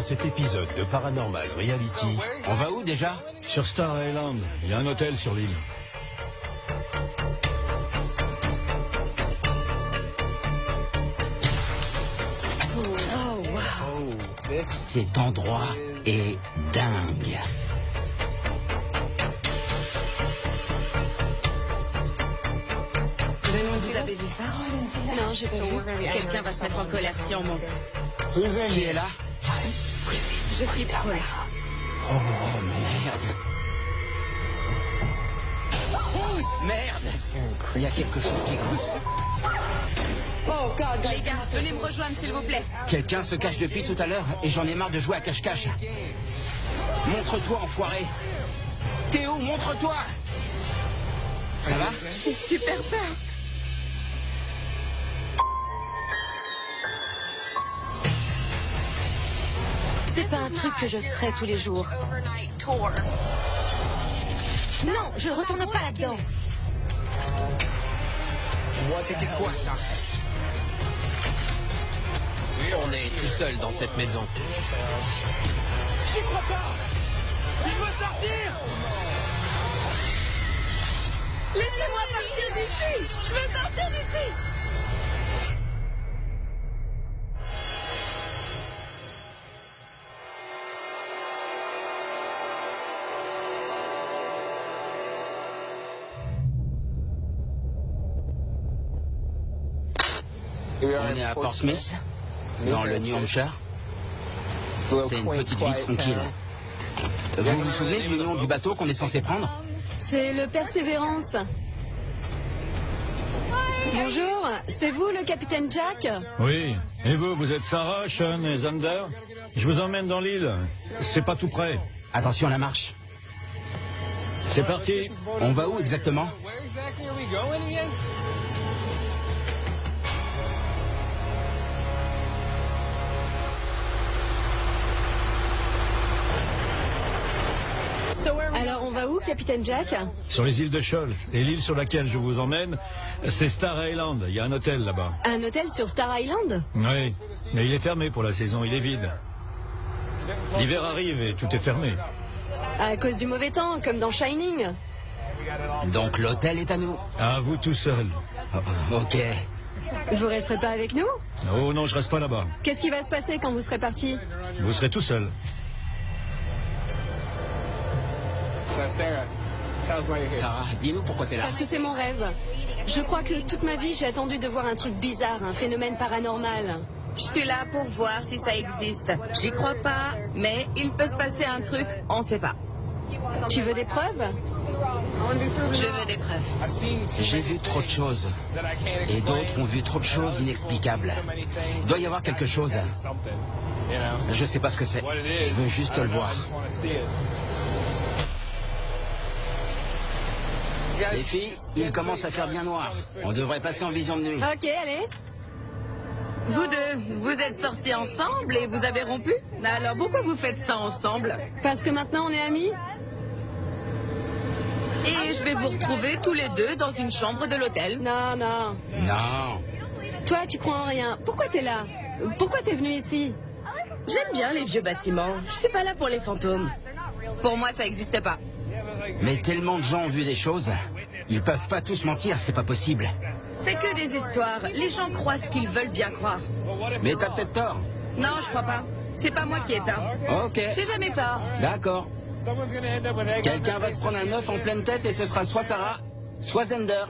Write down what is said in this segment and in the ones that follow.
cet épisode de Paranormal Reality. On va où déjà? Sur Star Island. Il y a un hôtel sur l'île. Oh, wow. Cet endroit est dingue. Vous avez vu ça? Non, j'ai pas vu. Quelqu'un va se mettre en colère si on monte. Qui est là? Je flippe trop là. Oh, merde. Merde! Il y a quelque chose qui grince. Les gars, venez me rejoindre s'il vous plaît. Quelqu'un se cache depuis tout à l'heure et j'en ai marre de jouer à cache-cache. Montre-toi, enfoiré. Théo, montre-toi! Ça va? J'ai super peur. C'est pas un truc que je ferais tous les jours. Non, je retourne pas là-dedans. C'était quoi ça? On est tout seul dans cette maison. J'y crois pas! Je veux sortir! Laissez-moi partir d'ici! Je veux sortir d'ici! On est à Port Smith, dans le New Hampshire. C'est une petite ville tranquille. Vous vous souvenez du nom du bateau qu'on est censé prendre? C'est le Persévérance. Bonjour, c'est vous le capitaine Jack? Oui. Et vous, vous êtes Sarah, Sean et Zander? Je vous emmène dans l'île. C'est pas tout près. Attention à la marche. C'est parti. On va où exactement? Alors on va où, capitaine Jack? Sur les îles de Shoals. Et l'île sur laquelle je vous emmène, c'est Star Island. Il y a un hôtel là-bas. Un hôtel sur Star Island? Oui. Mais il est fermé pour la saison. Il est vide. L'hiver arrive et tout est fermé. À cause du mauvais temps, comme dans Shining. Donc l'hôtel est à nous. À vous tout seul. Oh, ok. Vous resterez pas avec nous? Oh non, je reste pas là-bas. Qu'est-ce qui va se passer quand vous serez parti? Vous serez tout seul. Sarah, dis-nous pourquoi t'es là. Parce que c'est mon rêve. Je crois que toute ma vie, j'ai attendu de voir un truc bizarre, un phénomène paranormal. Je suis là pour voir si ça existe. J'y crois pas, mais il peut se passer un truc, on sait pas. Tu veux des preuves? Je veux des preuves. J'ai vu trop de choses. Et d'autres ont vu trop de choses inexplicables. Il doit y avoir quelque chose. Je sais pas ce que c'est. Je veux juste le voir. Les filles, il commence à faire bien noir. On devrait passer en vision de nuit. Ok, allez. Vous deux, vous êtes sortis ensemble et vous avez rompu? Alors pourquoi vous faites ça ensemble? Parce que maintenant on est amis? Et je vais vous retrouver tous les deux dans une chambre de l'hôtel. Non, non. Non. Toi, tu crois en rien. Pourquoi t'es là? Pourquoi t'es venu ici? J'aime bien les vieux bâtiments. Je suis pas là pour les fantômes. Pour moi, ça n'existe pas. Mais tellement de gens ont vu des choses. Ils peuvent pas tous mentir, c'est pas possible. C'est que des histoires. Les gens croient ce qu'ils veulent bien croire. Mais t'as peut-être tort. Non, je crois pas. C'est pas moi qui ai tort. Ok. J'ai jamais tort. D'accord. Quelqu'un va se prendre un œuf en pleine tête et ce sera soit Sarah, soit Zander.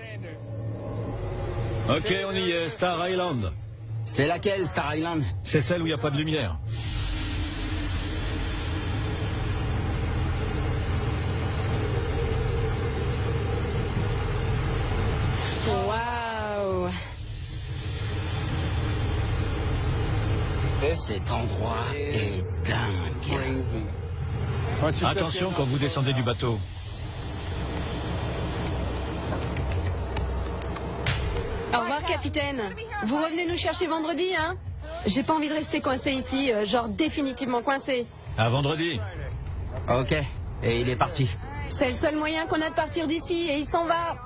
Ok, on y est. Star Island. C'est laquelle, Star Island? C'est celle où il n'y a pas de lumière. Waouh! Cet endroit est dingue. Attention quand vous descendez du bateau. Au revoir, capitaine. Vous revenez nous chercher vendredi, hein? J'ai pas envie de rester coincé ici, genre définitivement coincé. À vendredi. Ok. Et il est parti. C'est le seul moyen qu'on a de partir d'ici et il s'en va.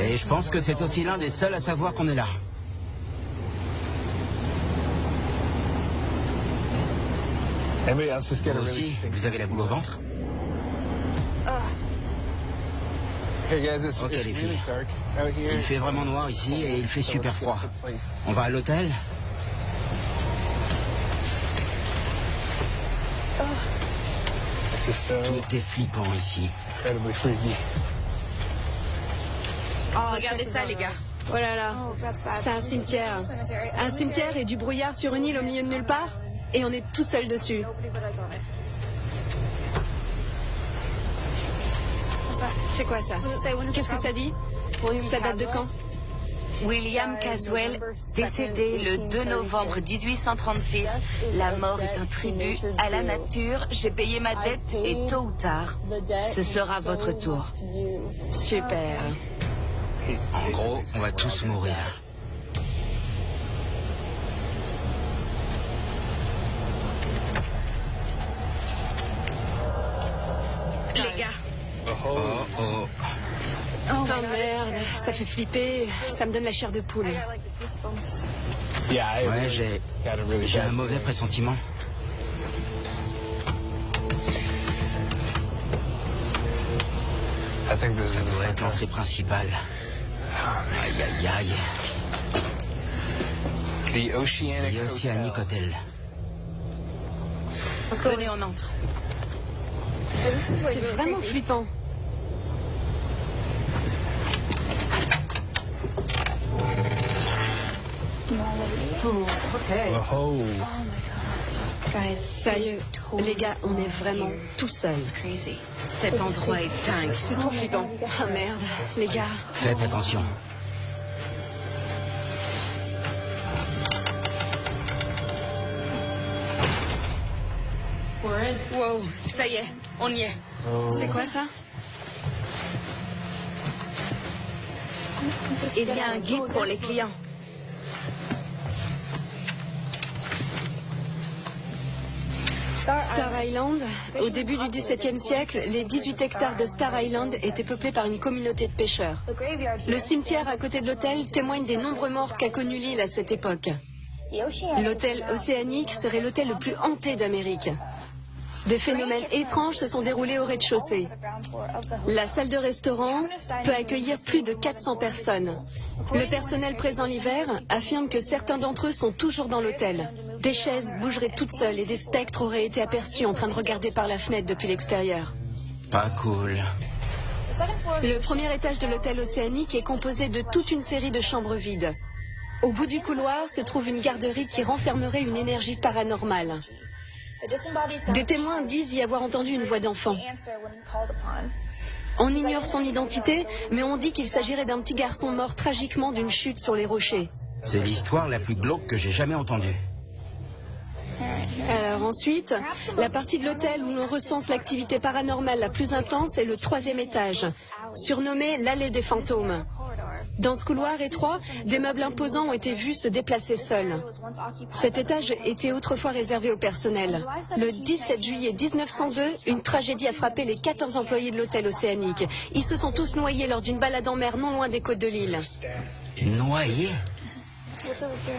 Et je pense que c'est aussi l'un des seuls à savoir qu'on est là. Vous aussi, vous avez la boule au ventre? Ok les filles, il fait vraiment noir ici et il fait super froid. On va à l'hôtel? Tout est flippant ici. Regardez ça, les gars. Oh là là, c'est un cimetière. Un cimetière et du brouillard sur une île au milieu de nulle part, et on est tout seul dessus. C'est quoi ça? Qu'est-ce que ça dit? Ça date de quand? William Caswell, décédé le 2 novembre 1836. La mort est un tribut à la nature. J'ai payé ma dette et tôt ou tard, ce sera votre tour. Super. En gros, on va tous mourir. Les gars, Oh. Oh merde, ça fait flipper, ça me donne la chair de poule. Ouais, j'ai un mauvais pressentiment. Ça devrait être l'entrée principale. Aïe, aïe, aïe. The Oceanic Hotel. venez, on entre. C'est vraiment flippant. Sérieux, les gars, on est vraiment tout seuls. Cet endroit est dingue. C'est trop flippant. Ah merde, les gars. Faites attention. Wow, ça y est, on y est. C'est quoi ça? Il y a un guide pour les clients. Star Island, au début du XVIIe siècle, les 18 hectares de Star Island étaient peuplés par une communauté de pêcheurs. Le cimetière à côté de l'hôtel témoigne des nombreux morts qu'a connu l'île à cette époque. L'hôtel Océanique serait l'hôtel le plus hanté d'Amérique. Des phénomènes étranges se sont déroulés au rez-de-chaussée. La salle de restaurant peut accueillir plus de 400 personnes. Le personnel présent l'hiver affirme que certains d'entre eux sont toujours dans l'hôtel. Des chaises bougeraient toutes seules et des spectres auraient été aperçus en train de regarder par la fenêtre depuis l'extérieur. Pas cool. Le premier étage de l'hôtel Océanique est composé de toute une série de chambres vides. Au bout du couloir se trouve une garderie qui renfermerait une énergie paranormale. Des témoins disent y avoir entendu une voix d'enfant. On ignore son identité, mais on dit qu'il s'agirait d'un petit garçon mort tragiquement d'une chute sur les rochers. C'est l'histoire la plus glauque que j'ai jamais entendue. Alors ensuite, la partie de l'hôtel où l'on recense l'activité paranormale la plus intense est le 3e étage, surnommé l'allée des fantômes. Dans ce couloir étroit, des meubles imposants ont été vus se déplacer seuls. Cet étage était autrefois réservé au personnel. Le 17 juillet 1902, une tragédie a frappé les 14 employés de l'hôtel Océanique. Ils se sont tous noyés lors d'une balade en mer non loin des côtes de l'île. Noyé?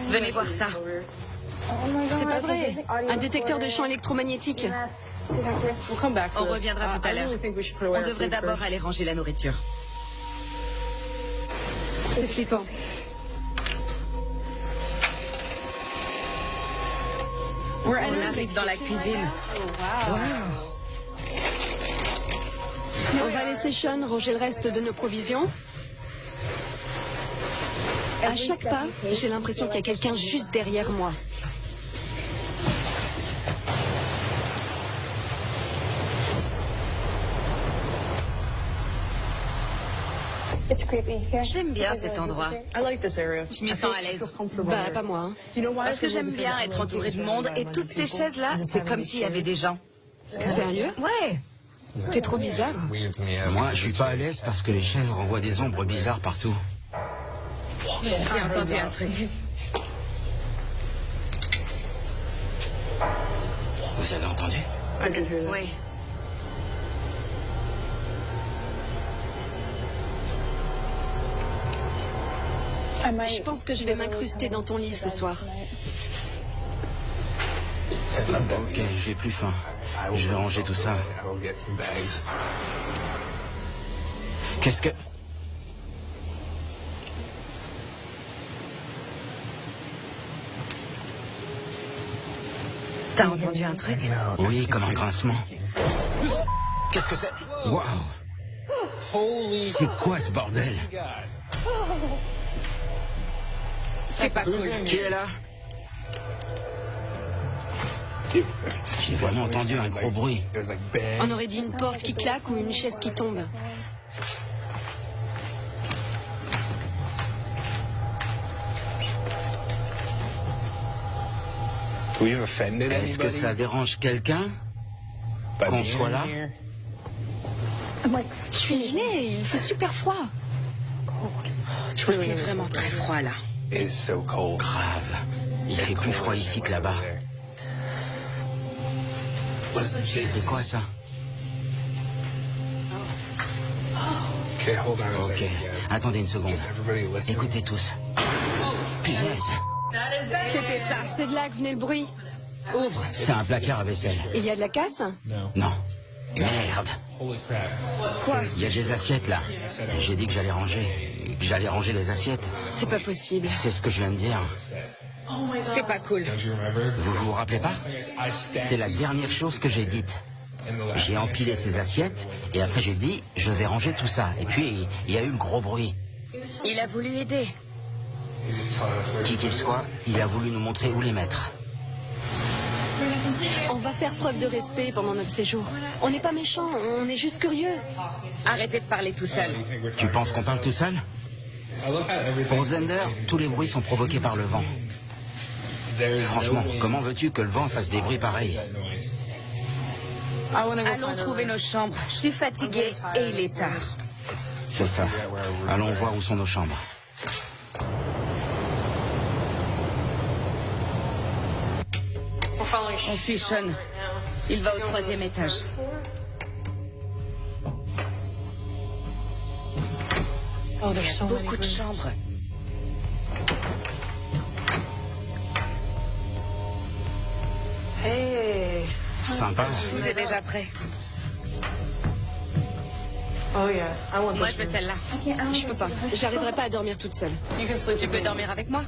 Venez voir ça. C'est pas vrai. Un détecteur de champs électromagnétiques. On reviendra tout à l'heure. On devrait d'abord aller ranger la nourriture. C'est flippant. On arrive dans la cuisine. On va laisser Sean ranger le reste de nos provisions. À chaque pas, j'ai l'impression qu'il y a quelqu'un juste derrière moi. J'aime bien cet endroit. Je m'y sens à l'aise. Bah, pas moi. Hein. Parce que j'aime bien être entourée de monde et toutes ces chaises-là, c'est comme s'il y avait des gens. Sérieux? Ouais. T'es trop bizarre. Moi, je suis pas à l'aise parce que les chaises renvoient des ombres bizarres partout. J'ai entendu un truc. Vous avez entendu? Oui. Je pense que je vais m'incruster dans ton lit ce soir. Ok, j'ai plus faim. Je vais ranger tout ça. Qu'est-ce que... T'as entendu un truc? Oui, comme un grincement. Qu'est-ce que c'est? Waouh! C'est quoi ce bordel? C'est pas cool. Qui est là? J'ai vraiment entendu un gros bruit. On aurait dit une porte qui claque ou une chaise qui tombe. Est-ce que ça dérange quelqu'un qu'on soit là? Je suis gelée, il fait super froid. Il fait vraiment très froid là. Grave. Il fait plus froid ici que là-bas. C'était quoi ça? Ok, attendez une seconde. Écoutez tous. Punaise. C'était ça. C'est de là que venait le bruit. Ouvre. C'est un placard à vaisselle. Il y a de la casse? Non. Merde. Quoi? Il y a des assiettes là. J'ai dit que j'allais ranger. Que j'allais ranger les assiettes. C'est pas possible. C'est ce que je viens de dire. C'est pas cool. Vous vous rappelez pas? C'est la dernière chose que j'ai dite. J'ai empilé ces assiettes et après j'ai dit je vais ranger tout ça. Et puis il y a eu le gros bruit. Il a voulu aider. Qui qu'il soit, il a voulu nous montrer où les mettre. On va faire preuve de respect pendant notre séjour. On n'est pas méchants, on est juste curieux. Arrêtez de parler tout seul. Tu penses qu'on parle tout seul? Pour Zender, tous les bruits sont provoqués par le vent. Franchement, comment veux-tu que le vent fasse des bruits pareils? Allons trouver nos chambres. Je suis fatiguée et il est tard. C'est ça. Allons voir où sont nos chambres. On suit Sean. Il va au 3e étage. Il y a beaucoup de chambres. Sympa. Tout est déjà prêt. Moi, je veux celle-là. Je peux pas. J'arriverai pas à dormir toute seule. Tu peux dormir avec moi?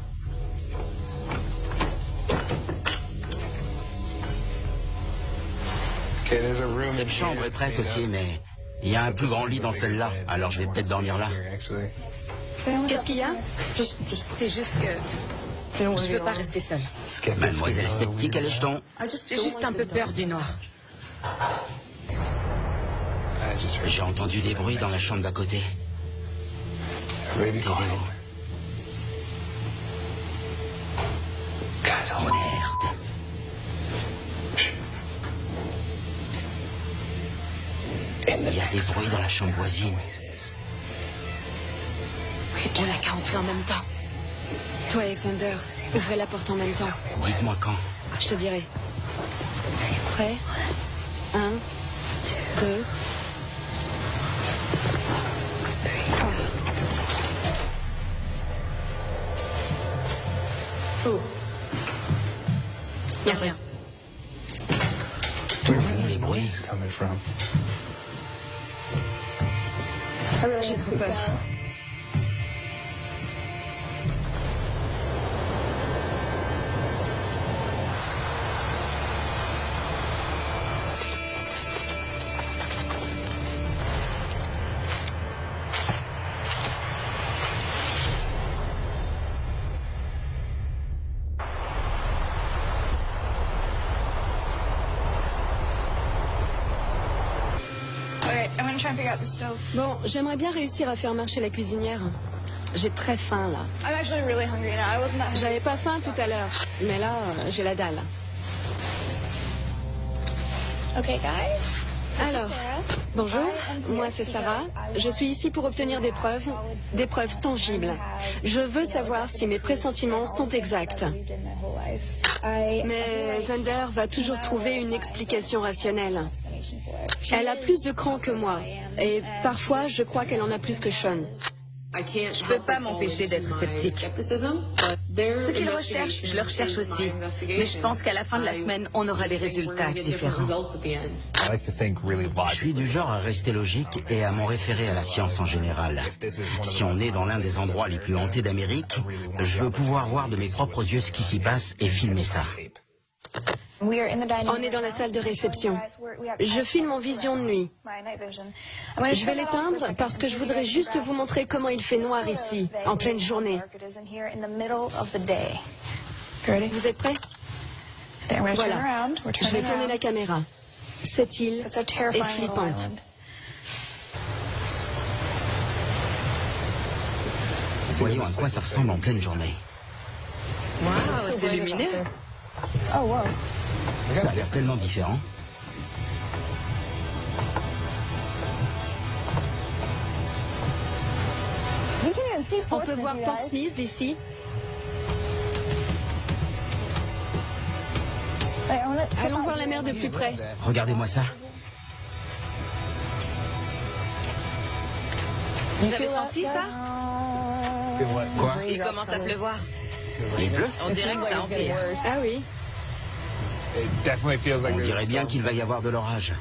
Cette chambre est prête aussi, mais il y a un plus grand lit dans celle-là. Alors je vais peut-être dormir là. Qu'est-ce qu'il y a? C'est juste que je veux pas rester seule. Mademoiselle sceptique à l'écheton. J'ai juste un peu peur du noir. J'ai entendu des bruits dans la chambre d'à côté. Taisez-vous. Oh merde. Il y a des bruits dans la chambre voisine. On n'a qu'à entrer en même temps. Toi, Alexander, ouvrez la porte en même temps. Dites-moi quand. Je te dirai. Prêt? 1, 2, 3. Y a rien. D'où venaient les bruits? J'ai trop peur. Bon, j'aimerais bien réussir à faire marcher la cuisinière. J'ai très faim, là. J'avais pas faim tout à l'heure, mais là, j'ai la dalle. Alors, bonjour, moi c'est Sarah. Je suis ici pour obtenir des preuves tangibles. Je veux savoir si mes pressentiments sont exacts. Mais Zender va toujours trouver une explication rationnelle. Elle a plus de cran que moi, et parfois je crois qu'elle en a plus que Sean. Je peux pas m'empêcher d'être sceptique. Ce qu'ils recherchent, je le recherche aussi. Mais je pense qu'à la fin de la semaine, on aura des résultats différents. Je suis du genre à rester logique et à m'en référer à la science en général. Si on est dans l'un des endroits les plus hantés d'Amérique, je veux pouvoir voir de mes propres yeux ce qui s'y passe et filmer ça. On est dans la salle de réception. Je filme en vision de nuit. Je vais l'éteindre parce que je voudrais juste vous montrer comment il fait noir ici, en pleine journée. Vous êtes prêts? Voilà. Je vais tourner la caméra. Cette île est flippante. Voyons à quoi ça ressemble en pleine journée. Waouh, c'est lumineux. Ça a l'air tellement différent. On peut voir Port Smith d'ici. Allons voir la mer de plus près. Regardez-moi ça. Vous avez senti ça? Quoi? Il commence à pleuvoir. Il pleut? On dirait que ça empire. Ah oui. On dirait bien qu'il va y avoir de l'orage.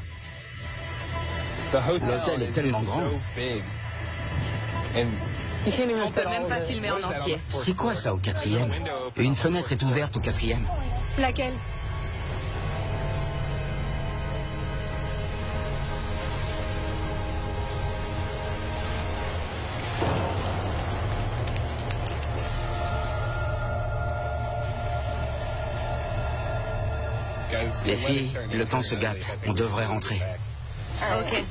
L'hôtel est tellement grand. On peut même pas filmer en entier. C'est quoi ça au 4e? Une fenêtre est ouverte au 4e. Laquelle? Les filles, le temps se gâte. On devrait rentrer. Ok.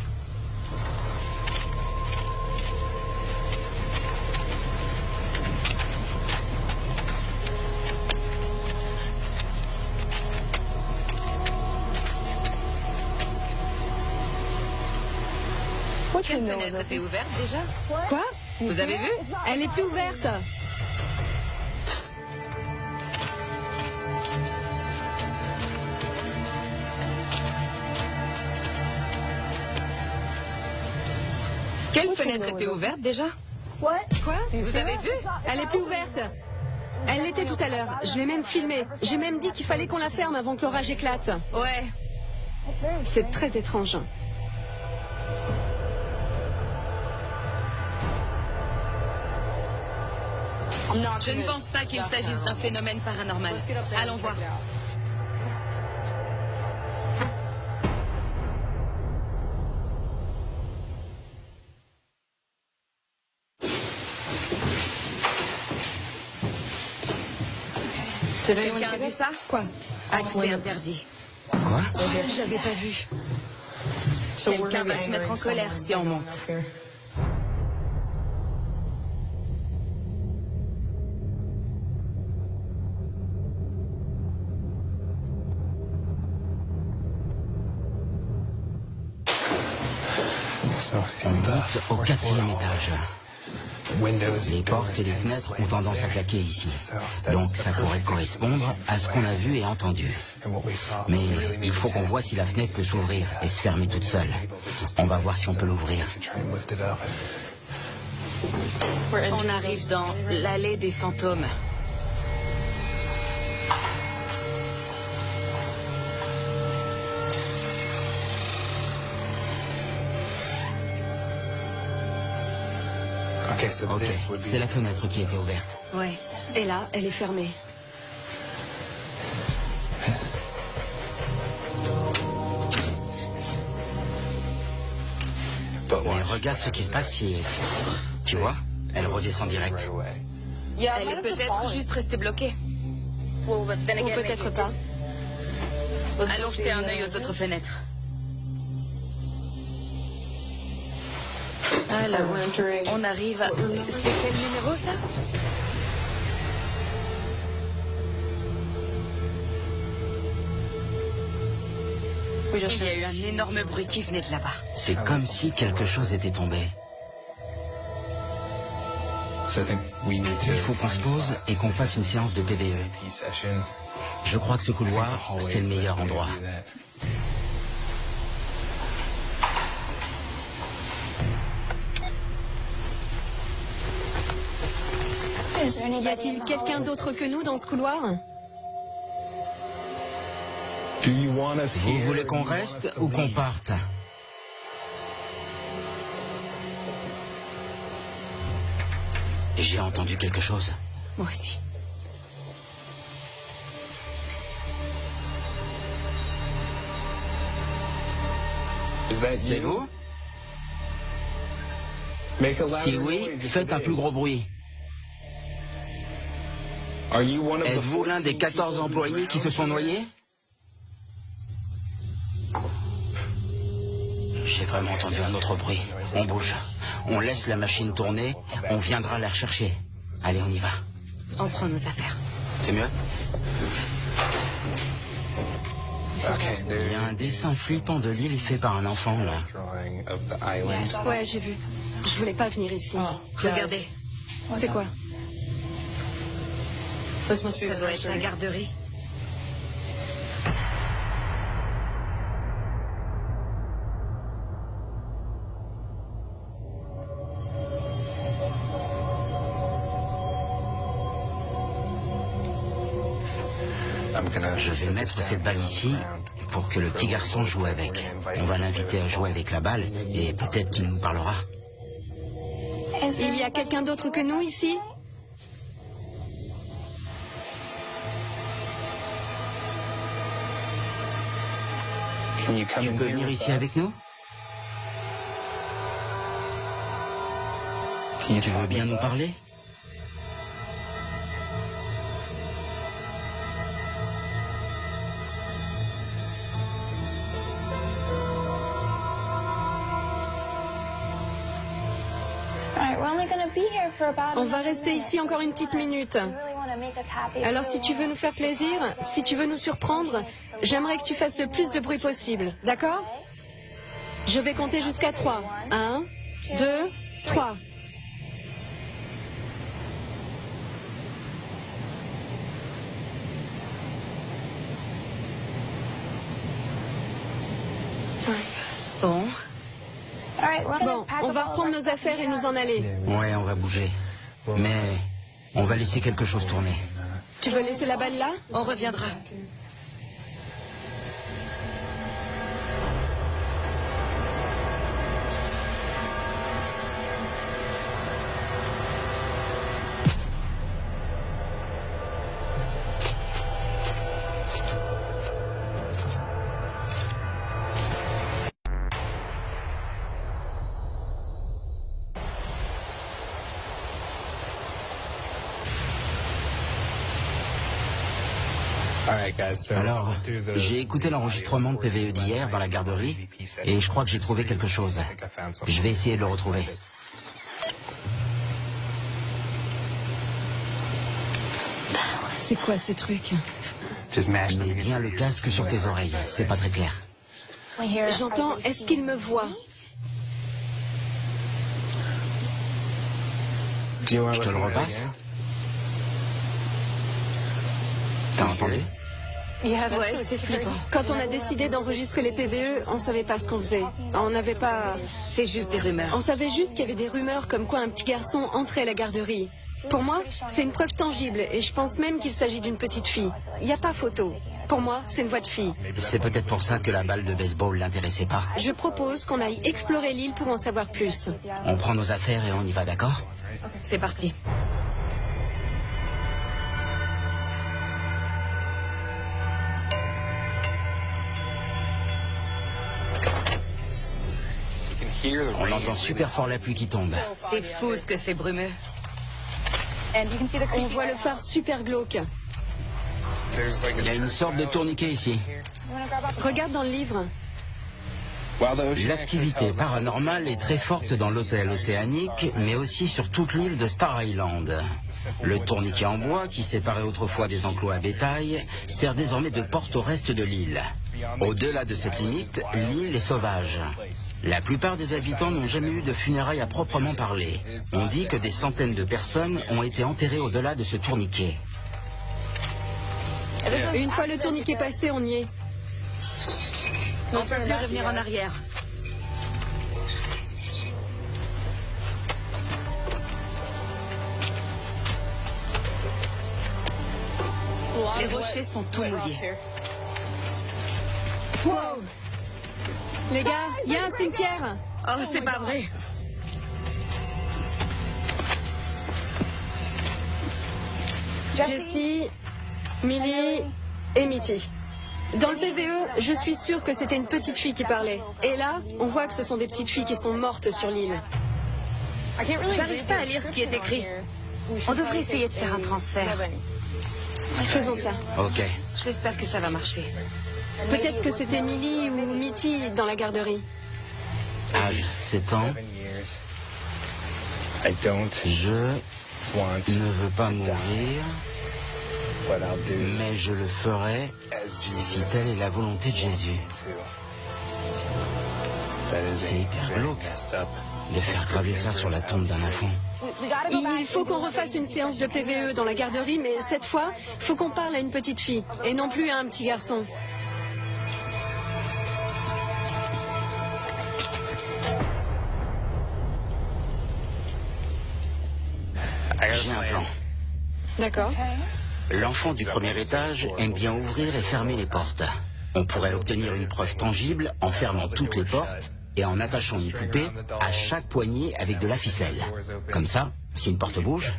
Quelle fenêtre était ouverte déjà? Quoi? Vous avez vu? Elle est plus ouverte. Quelle fenêtre était ouverte déjà? Quoi? Vous avez vu? Elle est plus ouverte. Elle l'était tout à l'heure. Je l'ai même filmée. J'ai même dit qu'il fallait qu'on la ferme avant que l'orage éclate. Ouais. C'est très étrange. Je ne pense pas qu'il s'agisse d'un phénomène paranormal. Allons voir. Quelqu'un a vu ça? Quoi? Accès interdit. Quoi? J'avais pas vu. Quelqu'un va se mettre en colère si on monte. On monte au 4e étage. Les portes et les fenêtres ont tendance à claquer ici. Donc ça pourrait correspondre à ce qu'on a vu et entendu. Mais il faut qu'on voit si la fenêtre peut s'ouvrir et se fermer toute seule. On va voir si on peut l'ouvrir. On arrive dans l'allée des fantômes. Ok, c'est la fenêtre qui était ouverte. Ouais. Et là, elle est fermée. Mais regarde ce qui se passe si... Tu vois? Elle redescend direct. Elle est peut-être juste restée bloquée. Ou peut-être pas. Allons jeter un œil aux autres fenêtres. Alors, on arrive à... C'est quel numéro, ça? Il y a eu un énorme bruit qui venait de là-bas. C'est comme si quelque chose était tombé. Il faut qu'on se pose et qu'on fasse une séance de PVE. Je crois que ce couloir, c'est le meilleur endroit. Y a-t-il quelqu'un d'autre que nous dans ce couloir? Vous voulez qu'on reste ou qu'on parte? J'ai entendu quelque chose. Moi aussi. C'est vous? Si oui, faites un plus gros bruit. Êtes-vous l'un des 14 employés qui se sont noyés? J'ai vraiment entendu un autre bruit. On bouge. On laisse la machine tourner. On viendra la rechercher. Allez, on y va. On prend nos affaires. C'est mieux? Il y a un dessin flippant de l'île fait par un enfant, là. Ouais, j'ai vu. Je voulais pas venir ici. Regardez. C'est quoi? Ça doit être la garderie. Je vais mettre cette balle ici pour que le petit garçon joue avec. On va l'inviter à jouer avec la balle et peut-être qu'il nous parlera. Il y a quelqu'un d'autre que nous ici? Tu peux venir ici avec nous? Tu veux bien nous parler? On va rester ici encore une petite minute. Alors si tu veux nous faire plaisir, si tu veux nous surprendre, j'aimerais que tu fasses le plus de bruit possible, d'accord? Je vais compter jusqu'à 3. 1, 2, 3. Bon. Bon, on va reprendre nos affaires et nous en aller. Ouais, on va bouger. Mais on va laisser quelque chose tourner. Tu veux laisser la balle là? On reviendra. Alors, j'ai écouté l'enregistrement de PVE d'hier dans la garderie et je crois que j'ai trouvé quelque chose. Je vais essayer de le retrouver. C'est quoi ce truc? Mets bien le casque sur tes oreilles, c'est pas très clair. J'entends, est-ce qu'il me voit? Je te le repasse? T'as entendu? Ouais, c'est flippant. Quand on a décidé d'enregistrer les PVE, on savait pas ce qu'on faisait. On n'avait pas... C'est juste des rumeurs. On savait juste qu'il y avait des rumeurs comme quoi un petit garçon entrait à la garderie. Pour moi, c'est une preuve tangible et je pense même qu'il s'agit d'une petite fille. Il n'y a pas photo. Pour moi, c'est une voix de fille. C'est peut-être pour ça que la balle de baseball l'intéressait pas. Je propose qu'on aille explorer l'île pour en savoir plus. On prend nos affaires et on y va, d'accord? C'est parti. On entend super fort la pluie qui tombe. C'est fou ce que c'est brumeux. On voit le phare super glauque. Il y a une sorte de tourniquet ici. Regarde dans le livre. L'activité paranormale est très forte dans l'hôtel océanique, mais aussi sur toute l'île de Star Island. Le tourniquet en bois, qui séparait autrefois des enclos à bétail, sert désormais de porte au reste de l'île. Au-delà de cette limite, l'île est sauvage. La plupart des habitants n'ont jamais eu de funérailles à proprement parler. On dit que des centaines de personnes ont été enterrées au-delà de ce tourniquet. Une fois le tourniquet passé, on y est. On ne peut plus revenir en arrière. Les rochers sont tout mouillés. Wow. Les gars, il y a un cimetière. Oh, c'est pas vrai. Jessie, Millie et Mitty. Dans le PVE, je suis sûre que c'était une petite fille qui parlait. Et là, on voit que ce sont des petites filles qui sont mortes sur l'île. J'arrive pas à lire ce qui est écrit. On devrait essayer de faire un transfert. Faisons ça. Ok. J'espère que ça va marcher. Peut-être que c'était Millie ou Mitty dans la garderie. Âge 7 ans. Je ne veux pas mourir, mais je le ferai si telle est la volonté de Jésus. C'est hyper glauque de faire graver ça sur la tombe d'un enfant. Il faut qu'on refasse une séance de PVE dans la garderie, mais cette fois, faut qu'on parle à une petite fille, et non plus à un petit garçon. J'ai un plan. D'accord. L'enfant du premier étage aime bien ouvrir et fermer les portes. On pourrait obtenir une preuve tangible en fermant toutes les portes et en attachant une poupée à chaque poignée avec de la ficelle. Comme ça, si une porte bouge,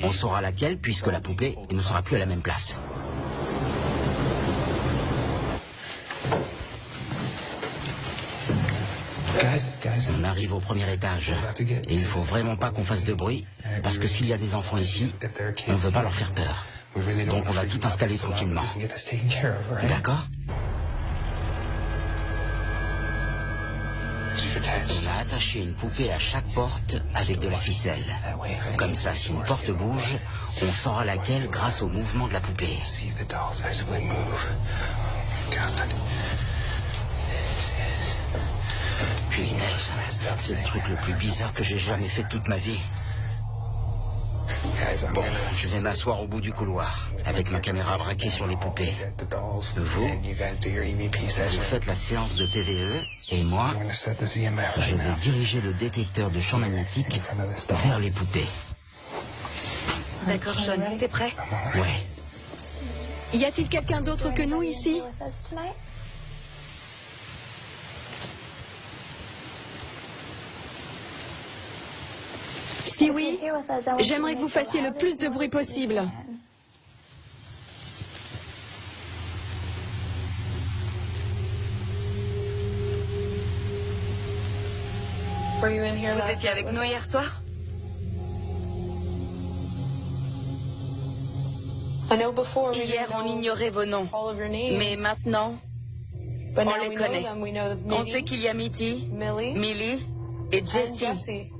on saura laquelle puisque la poupée ne sera plus à la même place. On arrive au premier étage et il ne faut vraiment pas qu'on fasse de bruit parce que s'il y a des enfants ici, on ne veut pas leur faire peur. Donc on va tout installer tranquillement. D'accord ? On a attaché une poupée à chaque porte avec de la ficelle. Comme ça, si une porte bouge, on saura laquelle grâce au mouvement de la poupée. Punaise, c'est le truc le plus bizarre que j'ai jamais fait de toute ma vie. Bon, je vais m'asseoir au bout du couloir, avec ma caméra braquée sur les poupées. Vous faites la séance de PVE, et moi, je vais diriger le détecteur de champ magnétique vers les poupées. D'accord, Sean, t'es prêt? Ouais. Y a-t-il quelqu'un d'autre que nous ici? Si oui, j'aimerais que vous fassiez le plus de bruit possible. Vous étiez avec nous hier soir? Hier, on ignorait vos noms. Mais maintenant, on les connaît. On sait qu'il y a Mitty, Millie et Jessie.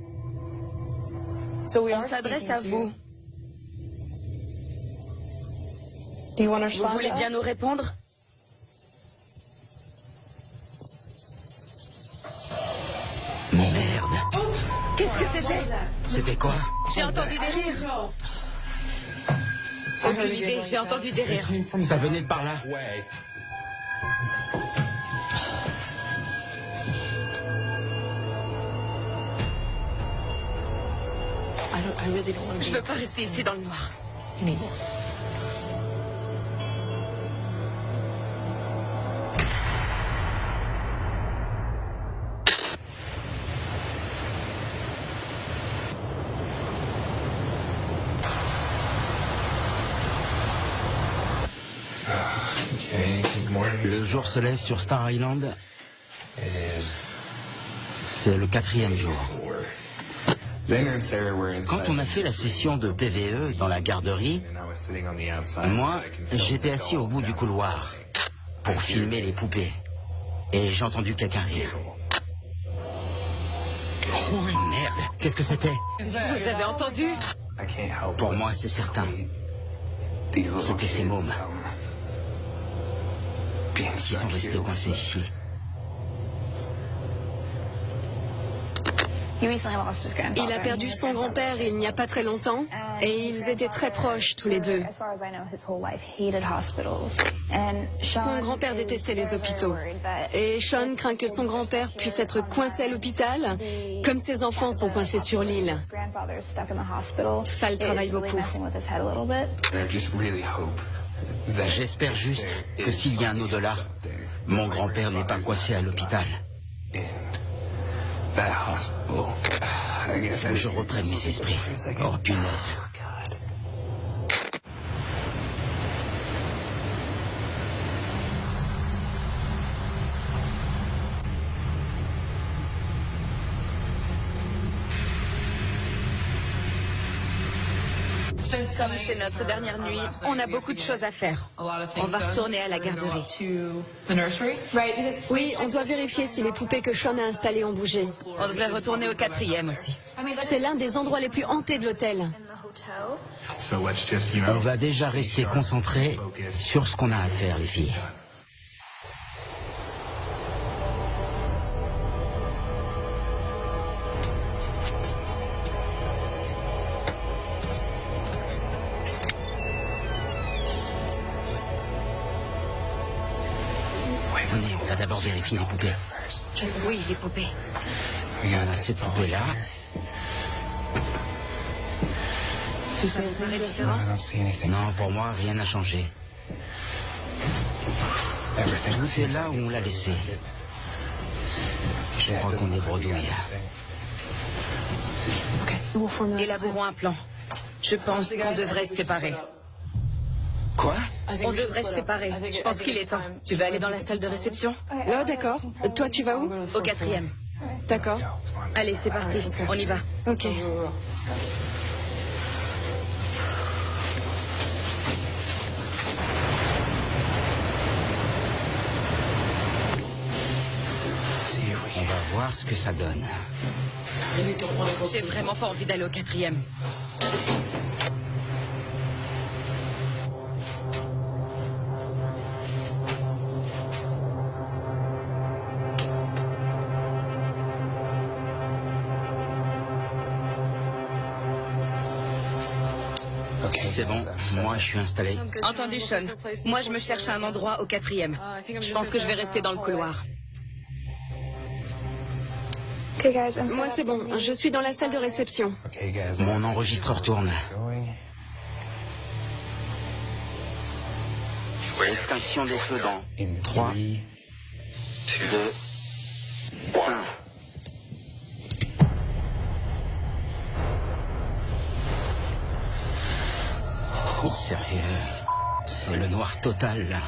On s'adresse à vous. Vous voulez bien nous répondre? Merde. Qu'est-ce que c'était? C'était quoi? J'ai entendu des rires. Aucune idée, j'ai entendu des rires. Ça venait de par là. Je veux pas rester ici dans le noir. Le jour se lève sur Star Island. C'est le 4e jour. Quand on a fait la session de PVE dans la garderie, moi, j'étais assis au bout du couloir pour filmer les poupées. Et j'ai entendu quelqu'un rire. Oh merde, qu'est-ce que c'était? Vous avez entendu? Pour moi, c'est certain. C'était ces mômes qui sont restés coincés ici. Il a perdu son grand-père il n'y a pas très longtemps et ils étaient très proches tous les deux. Son grand-père détestait les hôpitaux et Sean craint que son grand-père puisse être coincé à l'hôpital comme ses enfants sont coincés sur l'île. Ça le travaille beaucoup. J'espère juste que s'il y a un au-delà, mon grand-père n'est pas coincé à l'hôpital. Faut que je reprenne mes esprits. Oh, punaise. Comme c'est notre dernière nuit, on a beaucoup de choses à faire. On va retourner à la garderie. Oui, on doit vérifier si les poupées que Sean a installées ont bougé. On devrait retourner au 4e aussi. C'est l'un des endroits les plus hantés de l'hôtel. On va déjà rester concentrés sur ce qu'on a à faire, les filles. Venez, on va d'abord vérifier les poupées. Oui, les poupées. Il y en a cette poupée-là. Ça vous paraît différent? Non, pour moi, rien n'a changé. Tout est là où on l'a laissé. Je crois qu'on est bredouille. Élaborons un plan. Je pense qu'on devrait se séparer. Quoi? On devrait se séparer. Je pense qu'il est temps. Tu vas aller dans la salle de réception? Oh, d'accord. Toi, tu vas où? Au 4e. D'accord. Allez, c'est parti. On y va. Ok. On va voir ce que ça donne. J'ai vraiment pas envie d'aller au 4e. C'est bon, moi je suis installé. Entendu, Sean. Moi, je me cherche un endroit au 4e. Je pense que je vais rester dans le couloir. Moi, c'est bon. Je suis dans la salle de réception. Mon enregistreur tourne. Extinction des feux dans 3, 2, 1. Sérieux, c'est le noir total là.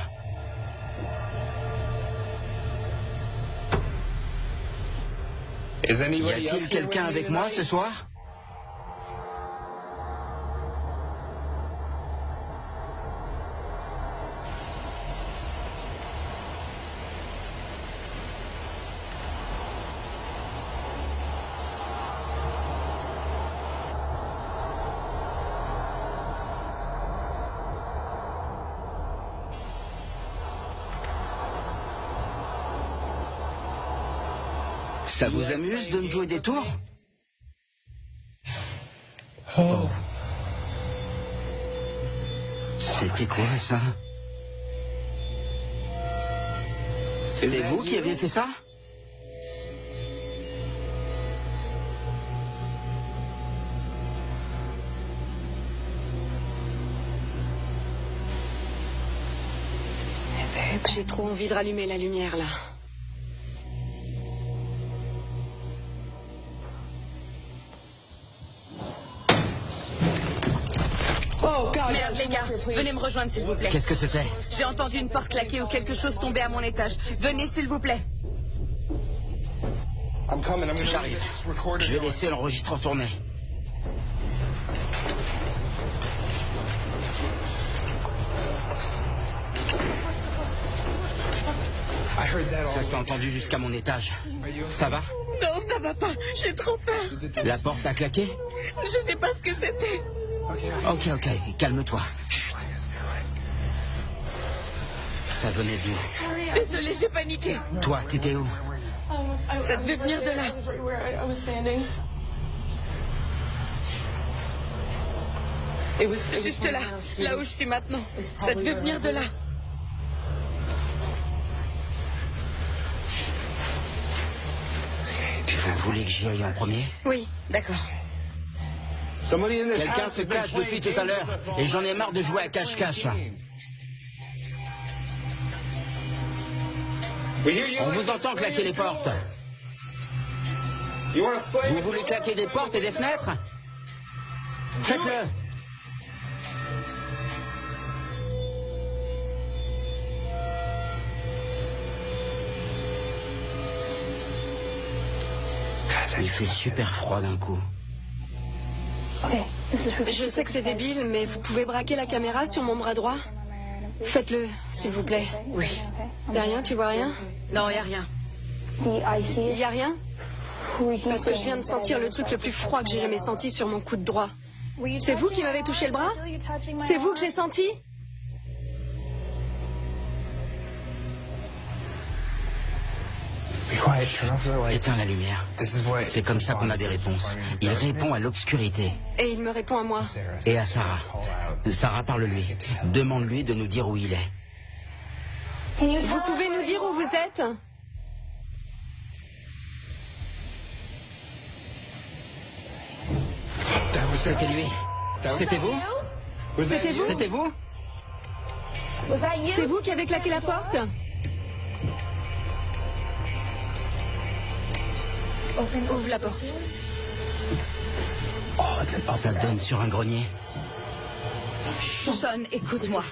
Y a-t-il quelqu'un avec moi ce soir? Ça vous amuse de me jouer des tours? Oh. C'était quoi ça? C'est vous qui avez fait ça? J'ai trop envie de rallumer la lumière, là. Merde, les gars, venez me rejoindre, s'il vous plaît. Qu'est-ce que c'était? J'ai entendu une porte claquer ou quelque chose tomber à mon étage. Venez, s'il vous plaît. J'arrive. Je vais laisser l'enregistreur tourner. Ça s'est entendu jusqu'à mon étage. Ça va? Non, ça va pas. J'ai trop peur. La porte a claqué? Je sais pas ce que c'était. Ok, calme-toi. Chut. Ça venait d'où? Désolée, j'ai paniqué. Toi, t'étais où? Ça devait venir de là. Juste là, là où je suis maintenant. Ça devait venir de là. Vous voulez que j'y aille en premier? Oui, d'accord. Quelqu'un se cache depuis tout à l'heure et j'en ai marre de jouer à cache-cache. On vous entend claquer les portes. Vous voulez claquer des portes et des fenêtres? Faites-le. Il fait super froid d'un coup. Je sais que c'est débile, mais vous pouvez braquer la caméra sur mon bras droit? Faites-le, s'il vous plaît. Oui. Y'a rien, tu vois rien? Non, y a rien. Y a rien? Parce que je viens de sentir le truc le plus froid que j'ai jamais senti sur mon coude droit. C'est vous qui m'avez touché le bras? C'est vous que j'ai senti? Éteins la lumière. C'est comme ça qu'on a des réponses. Il répond à l'obscurité. Et il me répond à moi. Et à Sarah. Sarah, parle-lui. Demande-lui de nous dire où il est. Vous pouvez nous dire où vous êtes? C'était lui. C'était vous? C'était vous? C'était vous? C'est vous qui avez claqué la porte? Ouvre la porte. Ça donne sur un grenier. Sean, écoute-moi.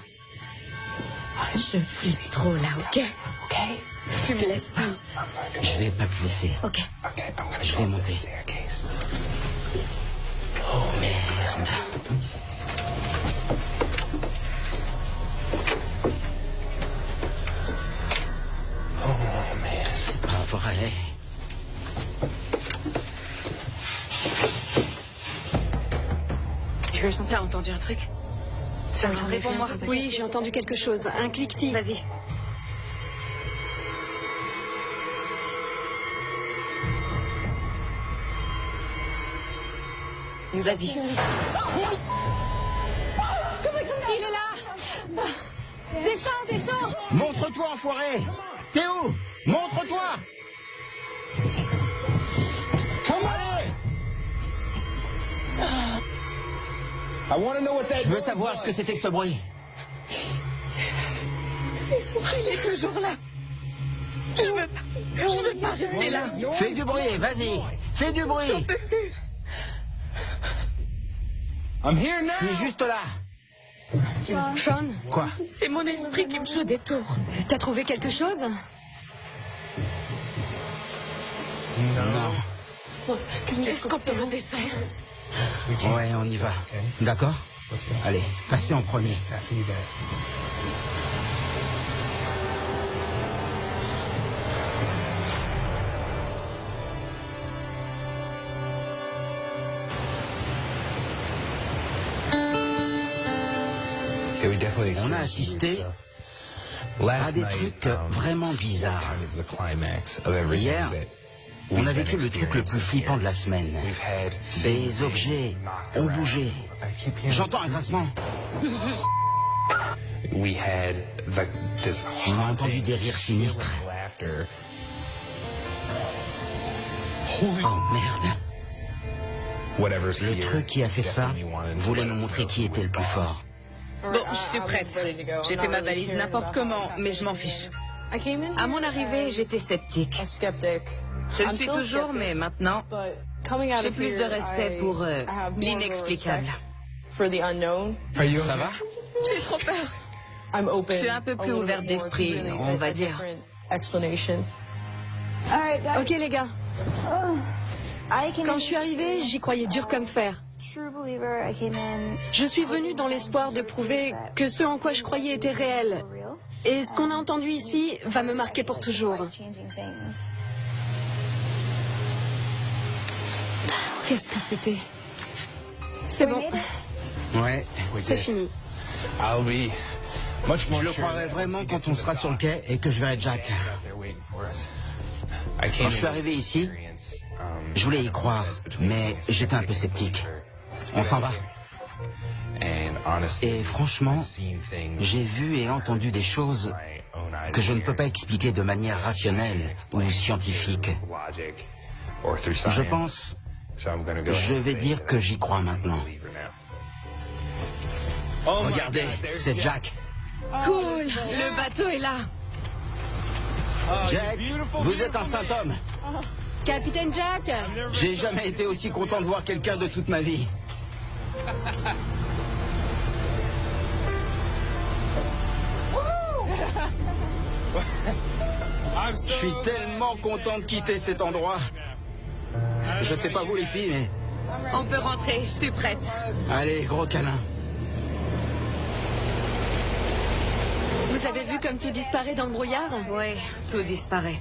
Je flippe trop là, ok? Tu me laisses pas. Je vais pas te laisser. Ok. Je vais monter. Oh merde. C'est pas vrai. T'as entendu un truc? Réponds-moi. Oui, j'ai entendu quelque chose. Un cliquetis. Vas-y. Vas-y. Il est là! Descends, descends! Montre-toi, enfoiré! T'es où? Montre-toi! Allez! Je veux savoir ce que c'était que ce bruit. Il est toujours là. Je veux pas rester là. Fais du bruit, vas-y. Fais du bruit. Je suis juste là. Sean, Quoi? C'est mon esprit qui me joue des tours. t'as trouvé quelque chose? Non. Est-ce qu'on peut redescendre? Ouais, on y va. D'accord? Allez, passez en premier. On a assisté à des trucs vraiment bizarres. Hier, on a vécu le truc le plus flippant de la semaine. Des objets ont bougé. J'entends un grincement. On a entendu des rires sinistres. Oh merde. Le truc qui a fait ça voulait nous montrer qui était le plus fort. Bon, je suis prête. J'ai fait ma valise n'importe comment, mais je m'en fiche. À mon arrivée, j'étais sceptique. Je le suis toujours, mais maintenant, j'ai plus de respect pour l'inexplicable. Ça va? J'ai trop peur. Je suis un peu plus ouverte d'esprit, on va dire. Ok les gars. Quand je suis arrivée, j'y croyais dur comme fer. Je suis venue dans l'espoir de prouver que ce en quoi je croyais était réel. Et ce qu'on a entendu ici va me marquer pour toujours. Qu'est-ce que c'était? C'est bon, Ouais. c'est fini. Je le croirai vraiment quand on sera sur le quai et que je verrai Jack. Quand je suis arrivé ici, je voulais y croire, mais j'étais un peu sceptique. On s'en va. Et franchement, j'ai vu et entendu des choses que je ne peux pas expliquer de manière rationnelle ou scientifique. Je pense, je vais dire que j'y crois maintenant. Regardez, c'est Jack. Cool, le bateau est là. Jack, vous êtes un saint homme. Capitaine Jack! J'ai jamais été aussi content de voir quelqu'un de toute ma vie. Je suis tellement content de quitter cet endroit. Je sais pas vous les filles, mais... On peut rentrer, je suis prête. Allez, gros câlin. Vous avez vu comme tout disparaît dans le brouillard? Oui, tout disparaît.